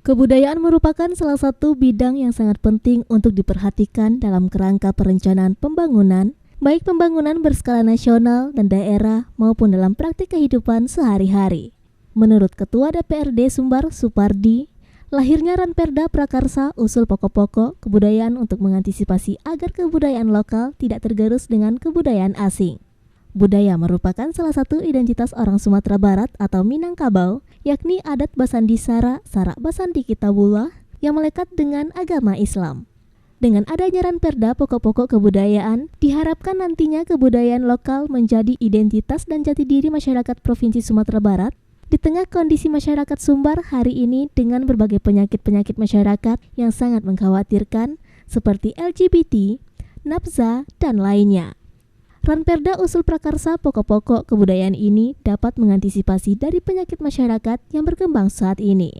Kebudayaan merupakan salah satu bidang yang sangat penting untuk diperhatikan dalam kerangka perencanaan pembangunan, baik pembangunan berskala nasional dan daerah maupun dalam praktik kehidupan sehari-hari. Menurut Ketua DPRD Sumbar Supardi, lahirnya Ranperda Prakarsa usul pokok-pokok kebudayaan untuk mengantisipasi agar kebudayaan lokal tidak tergerus dengan kebudayaan asing. Budaya merupakan salah satu identitas orang Sumatera Barat atau Minangkabau, yakni adat Basandi Sara, Sarak Basandi Kitabullah yang melekat dengan agama Islam. Dengan adanya Ranperda pokok-pokok kebudayaan, diharapkan nantinya kebudayaan lokal menjadi identitas dan jati diri masyarakat Provinsi Sumatera Barat di tengah kondisi masyarakat Sumbar hari ini dengan berbagai penyakit-penyakit masyarakat yang sangat mengkhawatirkan seperti LGBT, nafsa, dan lainnya. Ranperda usul prakarsa pokok-pokok kebudayaan ini dapat mengantisipasi dari penyakit masyarakat yang berkembang saat ini.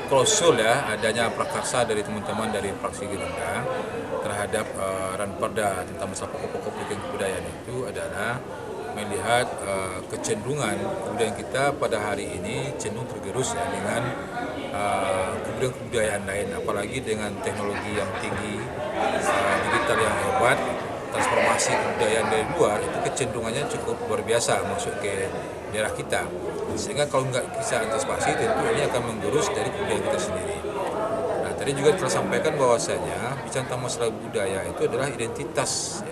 Klausul adanya prakarsa dari teman-teman dari fraksi Gerindra terhadap Ranperda tentang masalah pokok-pokok kebudayaan itu adalah melihat kecenderungan kebudayaan kita pada hari ini cenderung tergerus dengan kebudayaan lain, apalagi dengan teknologi yang tinggi, digital yang hebat, transformasi kebudayaan dari luar itu kecenderungannya cukup luar biasa masuk ke daerah kita, sehingga kalau nggak bisa antisipasi tentu ini akan menggerus dari kebudayaan kita sendiri. Nah, tadi juga telah sampaikan bahwasanya bicara tentang masalah budaya itu adalah identitas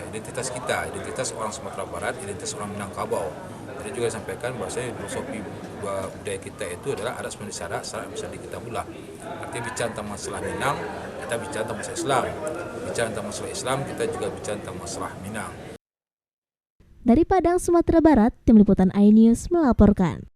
kita, identitas orang Sumatera Barat, identitas orang Minangkabau. Tadi juga disampaikan bahwasanya filosofi budaya kita itu adalah adat Basandi Sara, Sarak Basandi Kitabullah. Artinya bicara tentang masalah Minang, kita bicara tentang masalah Islam. Bicara tentang masalah Islam, kita juga bicara tentang masalah Minang. Dari Padang, Sumatera Barat, Tim Liputan iNews melaporkan.